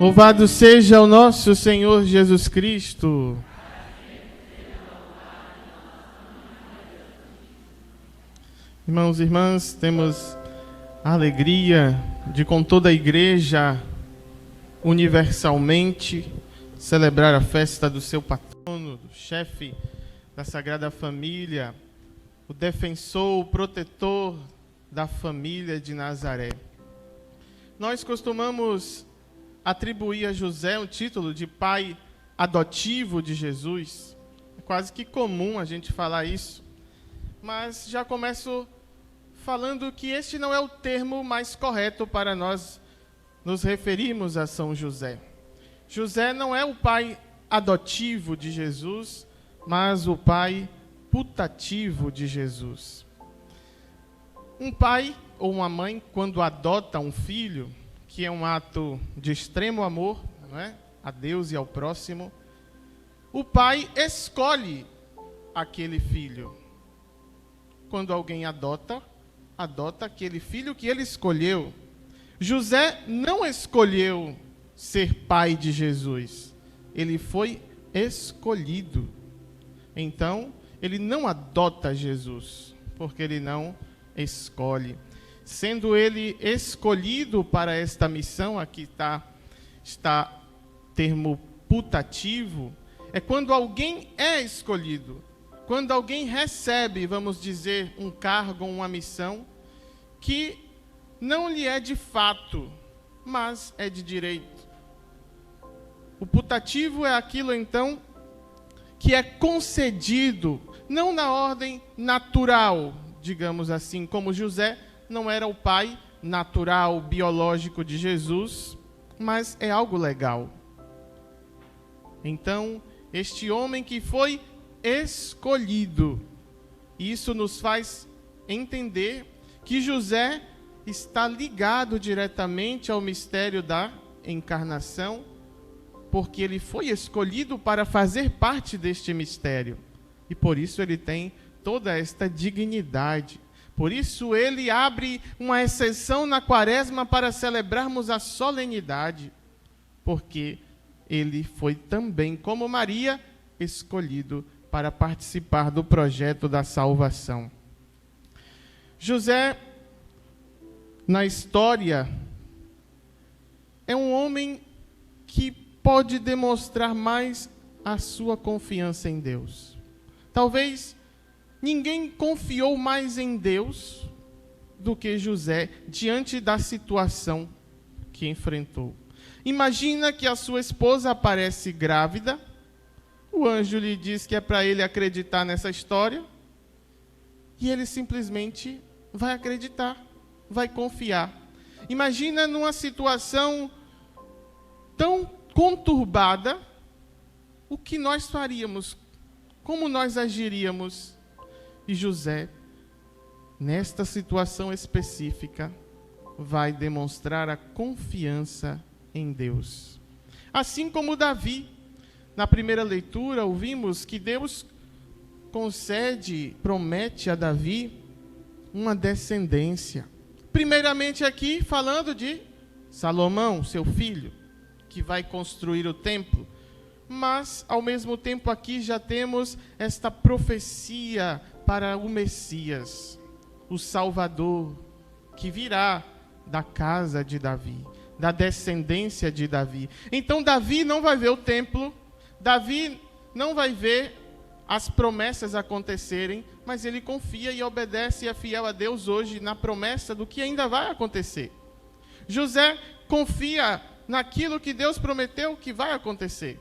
Louvado seja o nosso Senhor Jesus Cristo. Irmãos e irmãs, temos a alegria de, com toda a igreja, universalmente, celebrar a festa do seu patrono, do chefe da Sagrada Família, o defensor, o protetor da família de Nazaré. Nós costumamos atribuir a José o título de pai adotivo de Jesus. É quase que comum a gente falar isso. Mas já começo falando que este não é o termo mais correto para nós nos referirmos a São José. José não é o pai adotivo de Jesus, mas o pai putativo de Jesus. Um pai ou uma mãe, quando adota um filho, que é um ato de extremo amor, não é? A Deus e ao próximo, o pai escolhe aquele filho. Quando alguém adota aquele filho que ele escolheu. José não escolheu ser pai de Jesus, ele foi escolhido. Então, ele não adota Jesus, porque ele não escolhe. Sendo ele escolhido para esta missão, aqui está termo putativo, é quando alguém é escolhido, quando alguém recebe, vamos dizer, um cargo, uma missão, que não lhe é de fato, mas é de direito. O putativo é aquilo, então, que é concedido, não na ordem natural, digamos assim, como José não era o pai natural, biológico de Jesus, mas é algo legal. Então, este homem que foi escolhido, isso nos faz entender que José está ligado diretamente ao mistério da encarnação, porque ele foi escolhido para fazer parte deste mistério. E por isso ele tem toda esta dignidade. Por isso ele abre uma exceção na Quaresma para celebrarmos a solenidade, porque ele foi também, como Maria, escolhido para participar do projeto da salvação. José, na história, é um homem que pode demonstrar mais a sua confiança em Deus. Talvez ninguém confiou mais em Deus do que José diante da situação que enfrentou. Imagina que a sua esposa aparece grávida, o anjo lhe diz que é para ele acreditar nessa história, e ele simplesmente vai acreditar, vai confiar. Imagina numa situação tão conturbada, o que nós faríamos, como nós agiríamos? E José, nesta situação específica, vai demonstrar a confiança em Deus. Assim como Davi, na primeira leitura, ouvimos que Deus promete a Davi uma descendência. Primeiramente aqui, falando de Salomão, seu filho, que vai construir o templo. Mas, ao mesmo tempo, aqui já temos esta profecia para o Messias, o Salvador, que virá da casa de Davi, da descendência de Davi. Então, Davi não vai ver o templo, Davi não vai ver as promessas acontecerem, mas ele confia e obedece e é fiel a Deus hoje na promessa do que ainda vai acontecer. José confia naquilo que Deus prometeu que vai acontecer.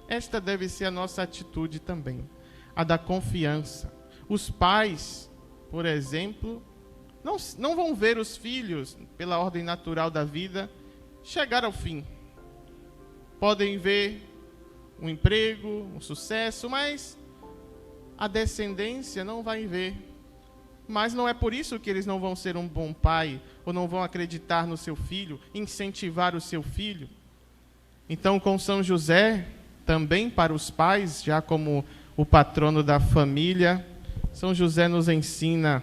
Esta deve ser a nossa atitude também, a da confiança. Os pais, por exemplo, não vão ver os filhos, pela ordem natural da vida, chegar ao fim. Podem ver um emprego, um sucesso, mas a descendência não vai ver. Mas não é por isso que eles não vão ser um bom pai, ou não vão acreditar no seu filho, incentivar o seu filho. Então, com São José, também para os pais, já como o patrono da família, São José nos ensina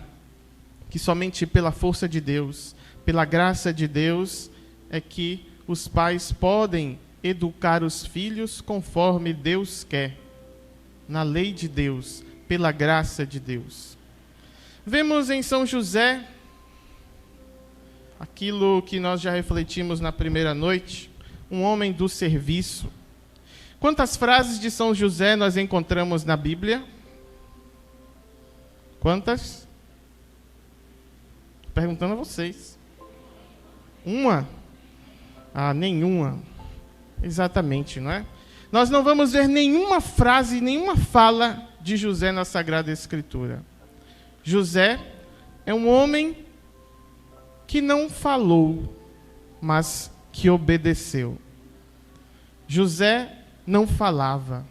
que somente pela força de Deus, pela graça de Deus, é que os pais podem educar os filhos conforme Deus quer, na lei de Deus, pela graça de Deus. Vemos em São José aquilo que nós já refletimos na primeira noite, um homem do serviço. Quantas frases de São José nós encontramos na Bíblia? Quantas? Perguntando a vocês. Uma? Ah, nenhuma. Exatamente, não é? Nós não vamos ver nenhuma frase, nenhuma fala de José na Sagrada Escritura. José é um homem que não falou, mas que obedeceu. José não falava,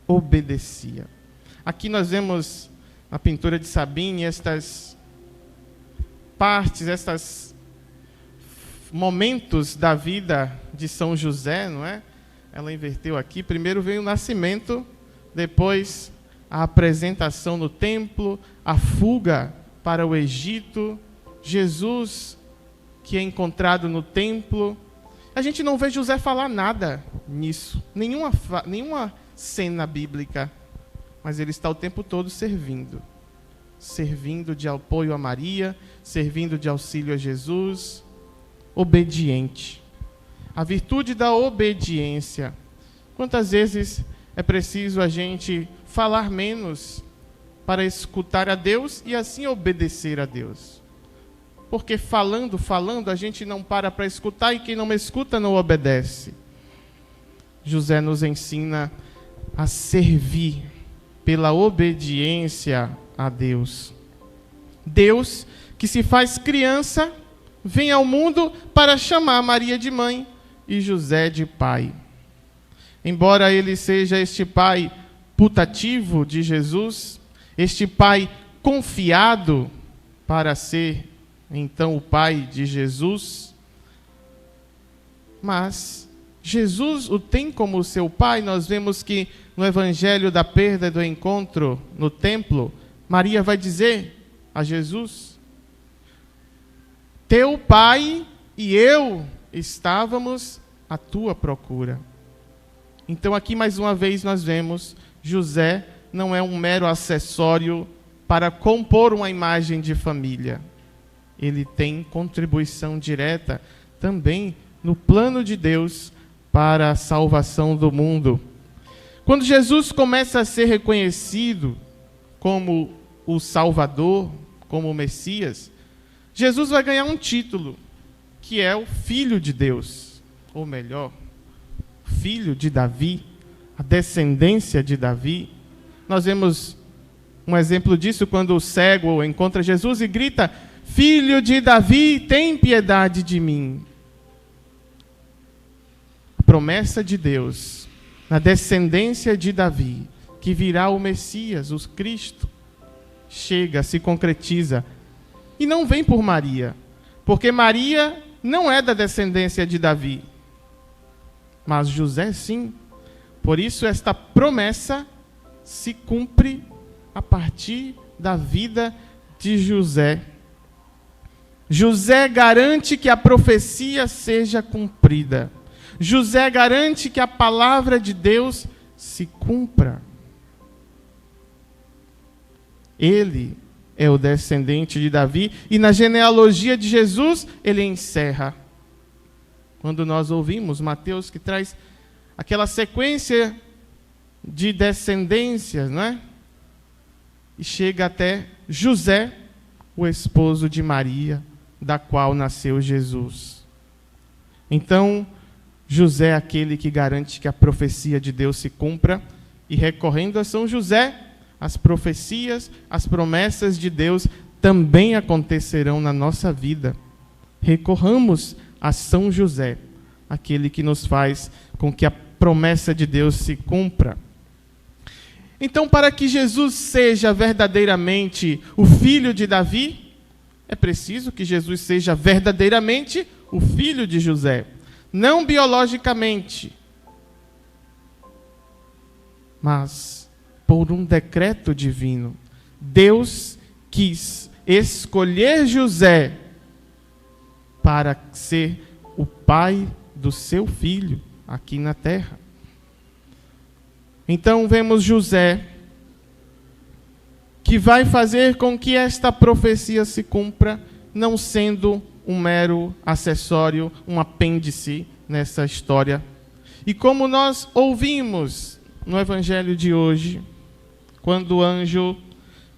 obedecia. Aqui nós vemos na pintura de Sabine estas partes, estes momentos da vida de São José, não é? Ela inverteu aqui. Primeiro veio o nascimento, depois a apresentação no templo, a fuga para o Egito, Jesus que é encontrado no templo. A gente não vê José falar nada nisso, nenhuma cena bíblica, mas ele está o tempo todo servindo de apoio a Maria, servindo de auxílio a Jesus, obediente. A virtude da obediência. Quantas vezes é preciso a gente falar menos para escutar a Deus e assim obedecer a Deus? Porque falando, a gente não para escutar e quem não escuta não obedece. José nos ensina a servir pela obediência a Deus. Deus, que se faz criança, vem ao mundo para chamar Maria de mãe e José de pai. Embora ele seja este pai putativo de Jesus, este pai confiado para ser então o pai de Jesus, mas Jesus o tem como seu pai. Nós vemos que no evangelho da perda e do encontro no templo, Maria vai dizer a Jesus: teu pai e eu estávamos à tua procura. Então aqui mais uma vez nós vemos José não é um mero acessório para compor uma imagem de família. Ele tem contribuição direta também no plano de Deus para a salvação do mundo. Quando Jesus começa a ser reconhecido como o Salvador, como o Messias, Jesus vai ganhar um título, que é o Filho de Deus, ou melhor, Filho de Davi, a descendência de Davi. Nós vemos um exemplo disso quando o cego encontra Jesus e grita: Filho de Davi, tem piedade de mim. A promessa de Deus, na descendência de Davi, que virá o Messias, o Cristo, chega, se concretiza. E não vem por Maria, porque Maria não é da descendência de Davi, mas José sim. Por isso esta promessa se cumpre a partir da vida de José. José garante que a profecia seja cumprida. José garante que a palavra de Deus se cumpra. Ele é o descendente de Davi e na genealogia de Jesus ele encerra. Quando nós ouvimos Mateus, que traz aquela sequência de descendências, não é? E chega até José, o esposo de Maria, da qual nasceu Jesus. Então, José é aquele que garante que a profecia de Deus se cumpra, e recorrendo a São José, as profecias, as promessas de Deus também acontecerão na nossa vida. Recorramos a São José, aquele que nos faz com que a promessa de Deus se cumpra. Então, para que Jesus seja verdadeiramente o filho de Davi, é preciso que Jesus seja verdadeiramente o filho de José. Não biologicamente, mas por um decreto divino. Deus quis escolher José para ser o pai do seu filho aqui na terra. Então vemos José, que vai fazer com que esta profecia se cumpra, não sendo um mero acessório, um apêndice nessa história. E como nós ouvimos no Evangelho de hoje, quando o anjo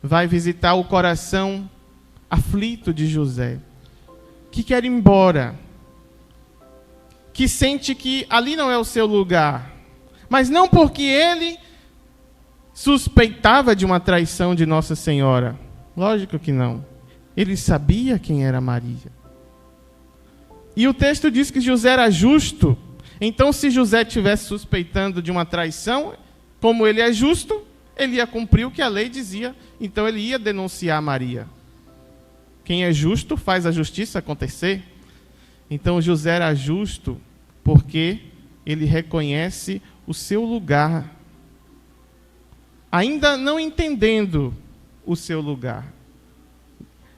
vai visitar o coração aflito de José, que quer ir embora, que sente que ali não é o seu lugar, mas não porque ele suspeitava de uma traição de Nossa Senhora. Lógico que não. Ele sabia quem era Maria. E o texto diz que José era justo. Então, se José estivesse suspeitando de uma traição, como ele é justo, ele ia cumprir o que a lei dizia. Então, ele ia denunciar Maria. Quem é justo faz a justiça acontecer. Então, José era justo porque ele reconhece o seu lugar, ainda não entendendo o seu lugar.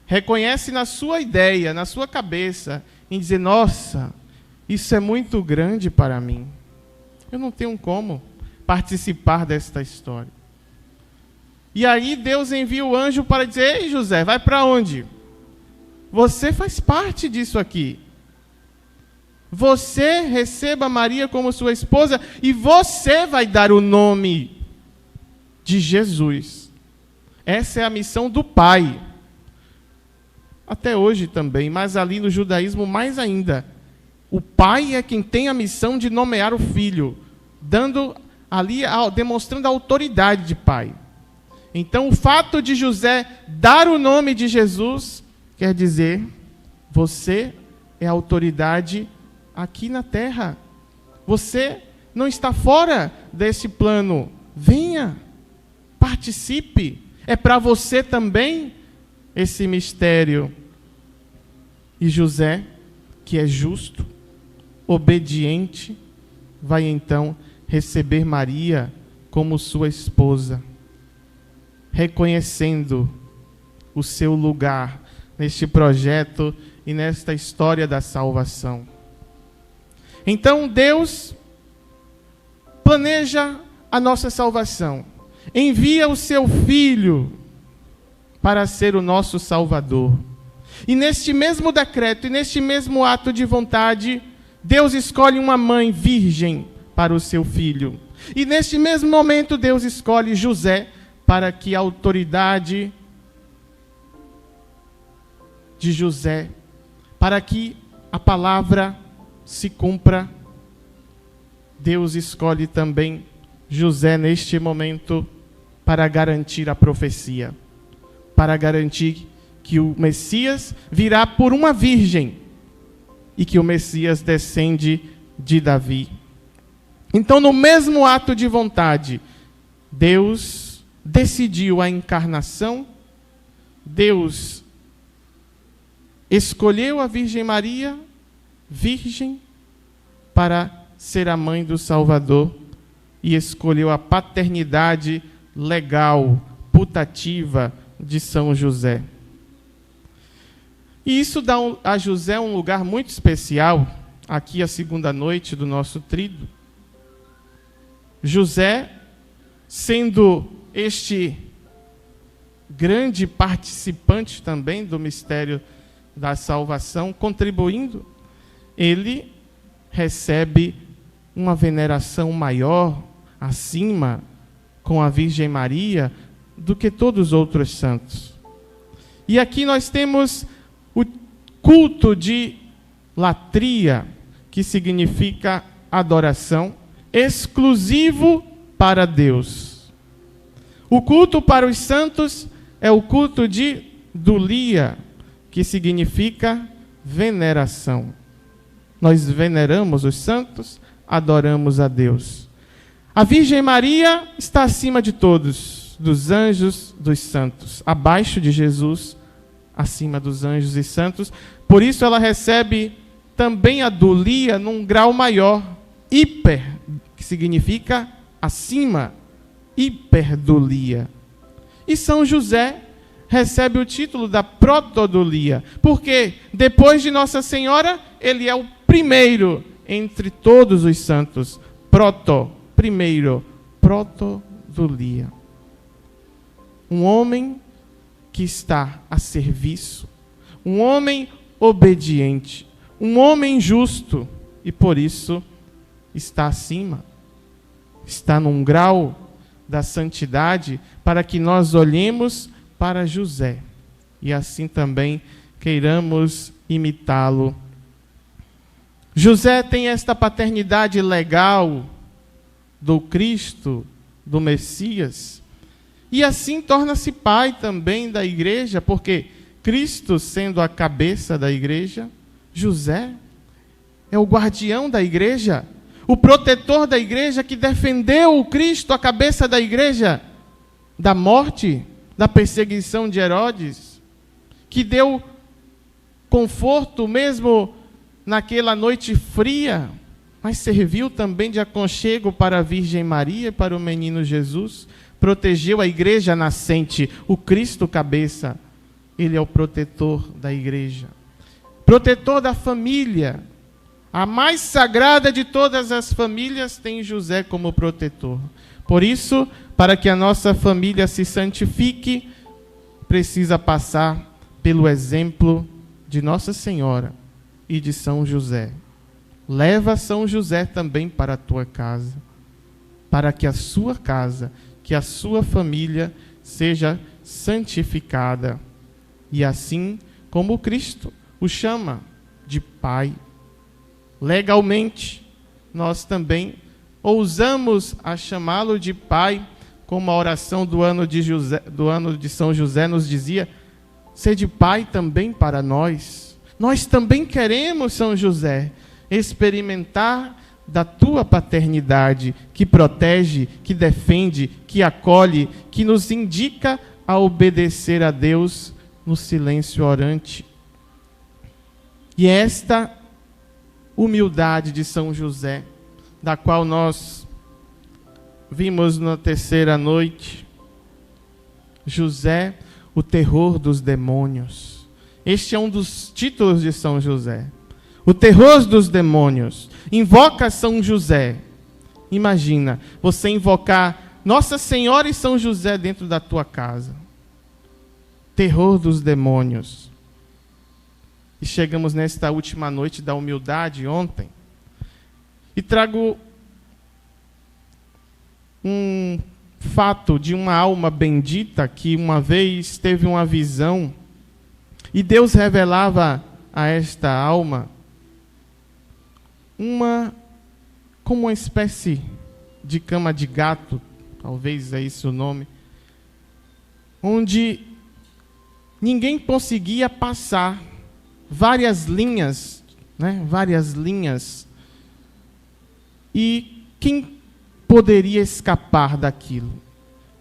Reconhece na sua ideia, na sua cabeça, em dizer, nossa, isso é muito grande para mim. Eu não tenho como participar desta história. E aí Deus envia o anjo para dizer, ei José, vai para onde? Você faz parte disso aqui. Você receba Maria como sua esposa e você vai dar o nome de Jesus. Essa é a missão do Pai. Até hoje também, mas ali no judaísmo mais ainda. O pai é quem tem a missão de nomear o filho, dando ali, demonstrando a autoridade de pai. Então, o fato de José dar o nome de Jesus quer dizer, você é a autoridade aqui na terra. Você não está fora desse plano. Venha, participe. É para você também esse mistério. E José, que é justo, obediente, vai então receber Maria como sua esposa, reconhecendo o seu lugar neste projeto e nesta história da salvação. Então Deus planeja a nossa salvação, envia o seu Filho para ser o nosso Salvador. E neste mesmo decreto, e neste mesmo ato de vontade, Deus escolhe uma mãe virgem para o seu filho. E neste mesmo momento, Deus escolhe José para que a autoridade de José, para que a palavra se cumpra. Deus escolhe também José neste momento para garantir a profecia, para garantir que o Messias virá por uma virgem e que o Messias descende de Davi. Então, no mesmo ato de vontade, Deus decidiu a encarnação, Deus escolheu a Virgem Maria, virgem, para ser a mãe do Salvador, e escolheu a paternidade legal, putativa de São José. E isso dá a José um lugar muito especial, aqui a segunda noite do nosso tríduo. José, sendo este grande participante também do mistério da salvação, contribuindo, ele recebe uma veneração maior, acima, com a Virgem Maria, do que todos os outros santos. E aqui nós temos o culto de latria, que significa adoração, exclusivo para Deus. O culto para os santos é o culto de dulia, que significa veneração. Nós veneramos os santos, adoramos a Deus. A Virgem Maria está acima de todos, dos anjos, dos santos, abaixo de Jesus, acima dos anjos e santos. Por isso ela recebe também a dulia num grau maior, hiper, que significa acima, hiperdulia. E São José recebe o título da protodulia, porque depois de Nossa Senhora, ele é o primeiro entre todos os santos. Primeiro, protodolia. Um homem que está a serviço, um homem obediente, um homem justo, e por isso está acima, está num grau da santidade, para que nós olhemos para José e assim também queiramos imitá-lo. José tem esta paternidade legal do Cristo, do Messias, e assim torna-se pai também da igreja, porque Cristo sendo a cabeça da igreja, José é o guardião da igreja, o protetor da igreja, que defendeu o Cristo, a cabeça da igreja, da morte, da perseguição de Herodes, que deu conforto mesmo naquela noite fria, mas serviu também de aconchego para a Virgem Maria e para o menino Jesus, protegeu a igreja nascente, o Cristo cabeça. Ele é o protetor da igreja, protetor da família. A mais sagrada de todas as famílias tem José como protetor. Por isso, para que a nossa família se santifique, precisa passar pelo exemplo de Nossa Senhora e de São José. Leva São José também para a tua casa, para que a sua casa, que a sua família seja santificada. E assim como Cristo o chama de Pai. Legalmente, nós também ousamos a chamá-lo de Pai, como a oração do ano de São José nos dizia, sede Pai também para nós. Nós também queremos, São José, experimentar da tua paternidade, que protege, que defende, que acolhe, que nos indica a obedecer a Deus no silêncio orante. E esta humildade de São José, da qual nós vimos na terceira noite, José, o terror dos demônios. Este é um dos títulos de São José. O terror dos demônios. Invoca São José. Imagina, você invocar Nossa Senhora e São José dentro da tua casa. Terror dos demônios. E chegamos nesta última noite da humildade ontem. E trago um fato de uma alma bendita que uma vez teve uma visão e Deus revelava a esta alma como uma espécie de cama de gato, talvez é esse o nome, onde ninguém conseguia passar várias linhas, e quem poderia escapar daquilo?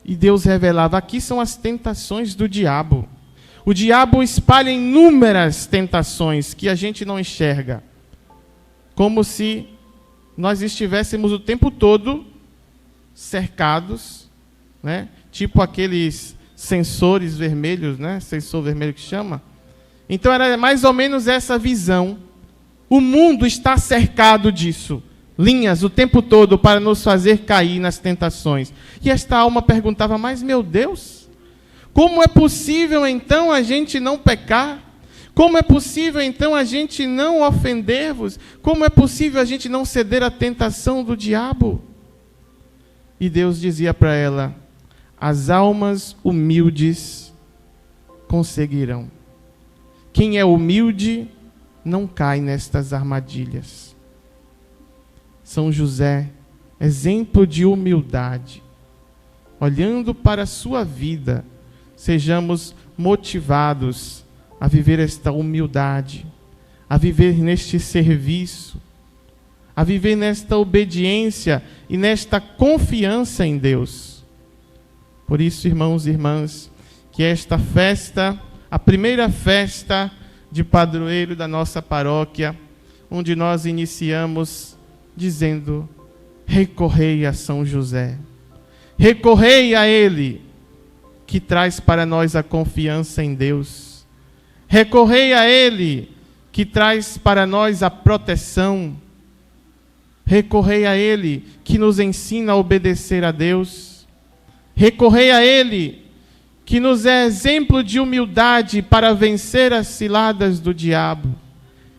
E Deus revelava, aqui são as tentações do diabo. O diabo espalha inúmeras tentações que a gente não enxerga, como se nós estivéssemos o tempo todo cercados, tipo aqueles sensores vermelhos, sensor vermelho que chama. Então era mais ou menos essa visão. O mundo está cercado disso. Linhas o tempo todo para nos fazer cair nas tentações. E esta alma perguntava, mas meu Deus, como é possível então a gente não pecar? Como é possível então a gente não ofender-vos? Como é possível a gente não ceder à tentação do diabo? E Deus dizia para ela, as almas humildes conseguirão. Quem é humilde não cai nestas armadilhas. São José, exemplo de humildade. Olhando para a sua vida, sejamos motivados a viver esta humildade, a viver neste serviço, a viver nesta obediência e nesta confiança em Deus. Por isso, irmãos e irmãs, que esta festa, a primeira festa de padroeiro da nossa paróquia, onde nós iniciamos dizendo, recorrei a São José, recorrei a Ele, que traz para nós a confiança em Deus, recorrei a Ele, que traz para nós a proteção, Recorrei a Ele, que nos ensina a obedecer a Deus. Recorrei a Ele, que nos é exemplo de humildade para vencer as ciladas do diabo.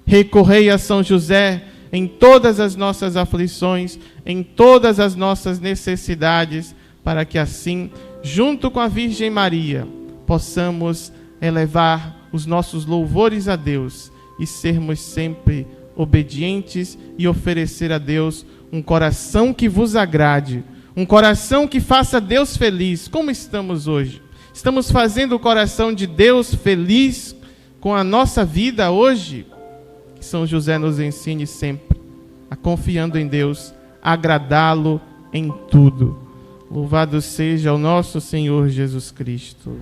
Recorrei a São José em todas as nossas aflições, em todas as nossas necessidades, para que assim, junto com a Virgem Maria, possamos elevar os nossos louvores a Deus e sermos sempre obedientes e oferecer a Deus um coração que vos agrade, um coração que faça Deus feliz. Como estamos hoje? Estamos fazendo o coração de Deus feliz com a nossa vida hoje? Que São José nos ensine sempre a, confiando em Deus, agradá-lo em tudo. Louvado seja o nosso Senhor Jesus Cristo.